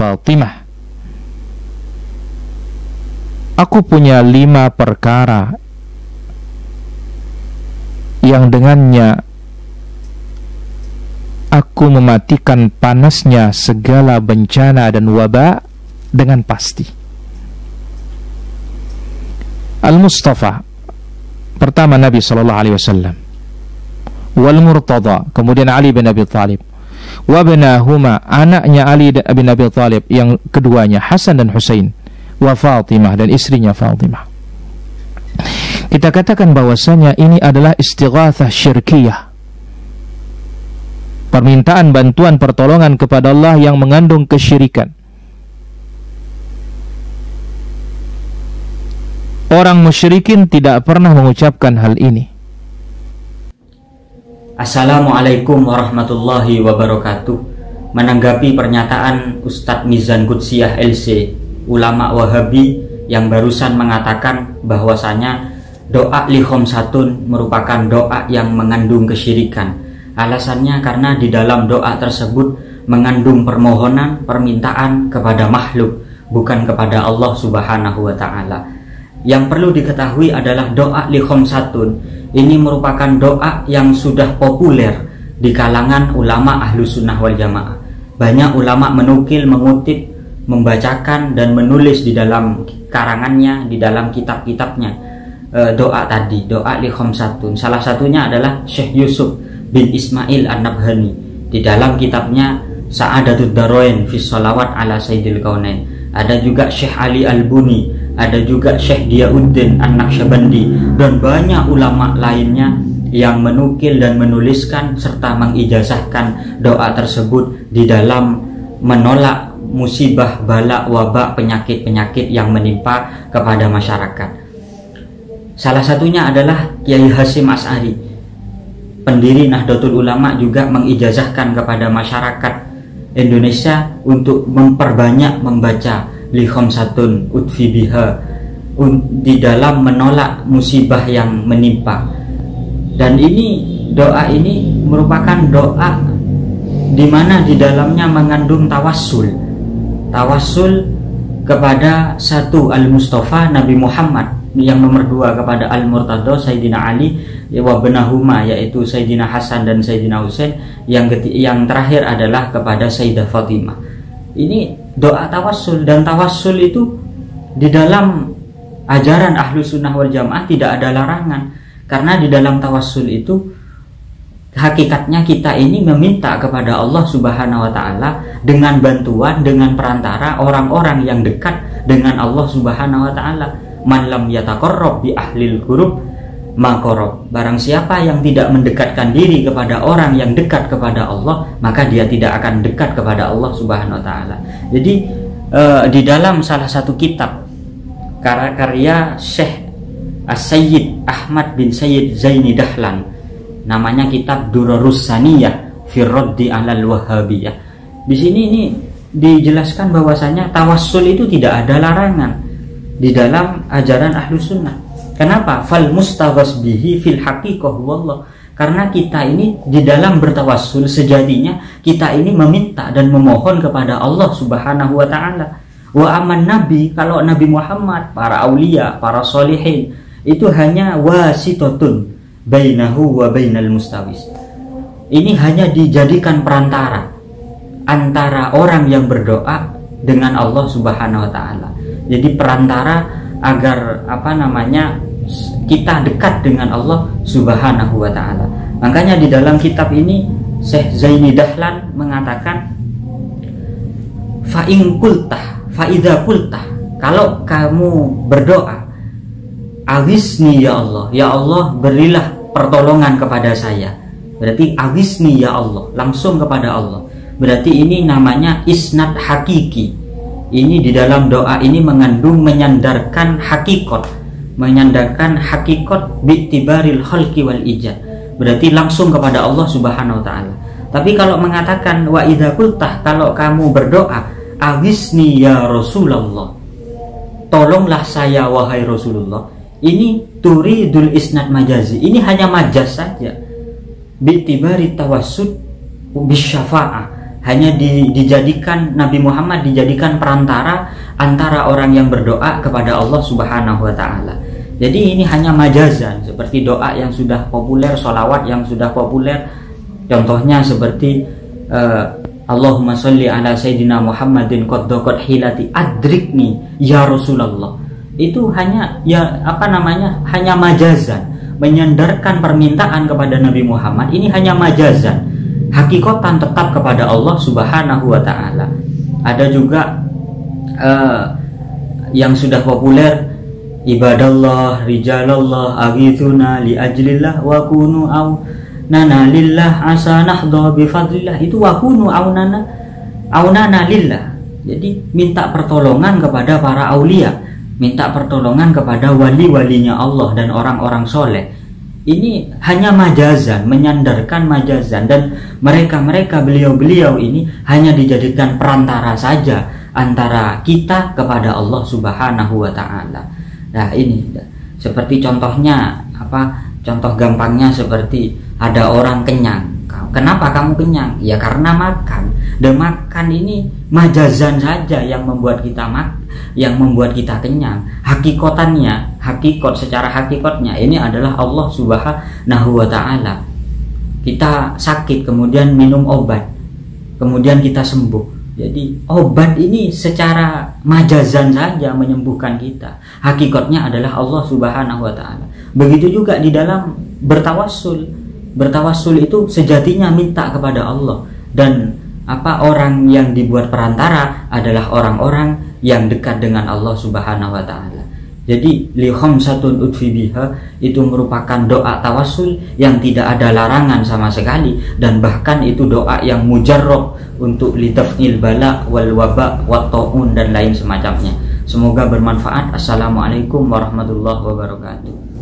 Fatimah, aku punya 5 perkara yang dengannya aku mematikan panasnya segala bencana dan wabah dengan pasti. Al-Mustafa, pertama Nabi SAW, wal Murtada, kemudian Ali bin Abi Thalib, wabnahuma, anaknya Ali bin Abi Thalib yang keduanya Hasan dan Husain, wa Fatimah, dan istrinya Fatimah. Kita katakan bahwasanya ini adalah istighatsah syirkiyah, permintaan bantuan pertolongan kepada Allah yang mengandung kesyirikan. Orang musyrikin tidak pernah mengucapkan hal ini. Assalamualaikum warahmatullahi wabarakatuh. Menanggapi pernyataan Ustadz Mizan Qudsiyah LC, ulama Wahabi, yang barusan mengatakan bahwasanya doa li khamsatun merupakan doa yang mengandung kesyirikan. Alasannya karena di dalam doa tersebut mengandung permohonan, permintaan kepada makhluk, bukan kepada Allah Subhanahu wa Ta'ala. Yang perlu diketahui adalah doa li khamsatun ini merupakan doa yang sudah populer di kalangan ulama ahlu sunnah wal jamaah. Banyak ulama menukil, mengutip, membacakan dan menulis di dalam karangannya, di dalam kitab-kitabnya doa tadi, doa li khamsatun. Salah satunya adalah Syekh Yusuf bin Ismail An-Nabhani di dalam kitabnya Sa'adatud Darain fi Shalawat ala Sayyidil Kaunain. Ada juga Syekh Ali Al-Buni, ada juga Syekh Diyauddin An-Naqsyabandi, dan banyak ulama lainnya yang menukil dan menuliskan serta mengijazahkan doa tersebut di dalam menolak musibah, bala, wabak, penyakit-penyakit yang menimpa kepada masyarakat. Salah satunya adalah Kiai Hasyim Asy'ari, pendiri Nahdlatul Ulama, juga mengijazahkan kepada masyarakat Indonesia untuk memperbanyak membaca li khamsatun udfi biha di dalam menolak musibah yang menimpa. Dan ini doa ini merupakan doa di mana di dalamnya mengandung tawassul kepada satu Al-Mustafa Nabi Muhammad, yang nomor 2 kepada Al-Murtada Sayyidina Ali wa benahuma, yaitu Sayyidina Hasan dan Sayyidina Husain, yang terakhir adalah kepada Sayyidah Fatimah. Ini doa tawassul, dan tawassul itu di dalam ajaran ahlu sunnah wal jamaah tidak ada larangan, karena di dalam tawassul itu hakikatnya kita ini meminta kepada Allah Subhanahu wa Ta'ala dengan bantuan, dengan perantara orang-orang yang dekat dengan Allah Subhanahu wa Ta'ala. Man lam yataqarrab bi ahlil qurub maqarrab. Barang siapa yang tidak mendekatkan diri kepada orang yang dekat kepada Allah, maka dia tidak akan dekat kepada Allah Subhanahu wa Ta'ala. Jadi di dalam salah satu kitab karya Syekh As-Sayyid Ahmad bin Sayyid Zaini Dahlan, namanya kitab Durarus Saniyah fi Raddi 'alal Wahhabiyah. Di sini ini dijelaskan bahwasanya tawassul itu tidak ada larangan di dalam ajaran ahlu sunnah. Kenapa? Fal mustaghas bihi fil haqiqah wallah. Karena kita ini di dalam bertawassul sejatinya kita ini meminta dan memohon kepada Allah Subhanahu wa Ta'ala. Wa aman nabi, kalau Nabi Muhammad, para aulia, para solihin, itu hanya wasitotun bainahu wa bainal mustawis. Ini hanya dijadikan perantara antara orang yang berdoa dengan Allah Subhanahu wa Ta'ala. Jadi perantara agar kita dekat dengan Allah Subhanahu wa Ta'ala. Makanya di dalam kitab ini Syekh Zaini Dahlan mengatakan, fa in qultah fa idza qultah, kalau kamu berdoa, awisni ya Allah, ya Allah berilah pertolongan kepada saya. Berarti awisni ya Allah, langsung kepada Allah. Berarti ini namanya isnad hakiki. Ini di dalam doa ini mengandung menyandarkan hakikat bi'tibaril khalqi wal ijad. Berarti langsung kepada Allah Subhanahu wa Ta'ala. Tapi kalau mengatakan wa idza qultah, kalau kamu berdoa, awisni ya Rasulullah, tolonglah saya wahai Rasulullah, ini turidul isnad majazi, ini hanya majaz saja. Bi'tibari tawassud bisyafa'ah, hanya dijadikan Nabi Muhammad dijadikan perantara antara orang yang berdoa kepada Allah Subhanahu wa taala. Jadi ini hanya majazan, seperti doa yang sudah populer, sholawat yang sudah populer. Contohnya seperti Allahumma sholli ala sayyidina Muhammadin qad daqat hilati adrikni ya Rasulullah. Itu hanya hanya majazan, menyandarkan permintaan kepada Nabi Muhammad. Ini hanya majazan, hakikatan tetap kepada Allah Subhanahu wa taala. Ada juga yang sudah populer, ibadallah rijalallah aghithuna li ajlillah wa kunu au nana lillah asa nahdha bi fadlillah. Itu wa kunu aunana lillah. Jadi minta pertolongan kepada para aulia, minta pertolongan kepada wali-walinya Allah dan orang-orang soleh. Ini hanya majazan, menyandarkan majazan, dan mereka beliau ini hanya dijadikan perantara saja antara kita kepada Allah Subhanahu wa taala. Nah, ini seperti contohnya contoh gampangnya seperti ada orang kenyang. Kenapa kamu kenyang? Ya karena makan. Dan makan ini majazan saja yang membuat kita kenyang. Secara hakikatnya ini adalah Allah Subhanahu wa taala. Kita sakit kemudian minum obat, kemudian kita sembuh. Jadi obat ini secara majazan saja menyembuhkan kita. Hakikatnya adalah Allah Subhanahu wa taala. Begitu juga di dalam bertawassul. Bertawassul itu sejatinya minta kepada Allah, dan orang yang dibuat perantara adalah orang-orang yang dekat dengan Allah Subhanahu wa taala. Jadi li khamsatun udfi biha itu merupakan doa tawassul yang tidak ada larangan sama sekali, dan bahkan itu doa yang mujarrab untuk litafnil bala wal waba wat taun dan lain semacamnya. Semoga bermanfaat. Assalamualaikum warahmatullahi wabarakatuh.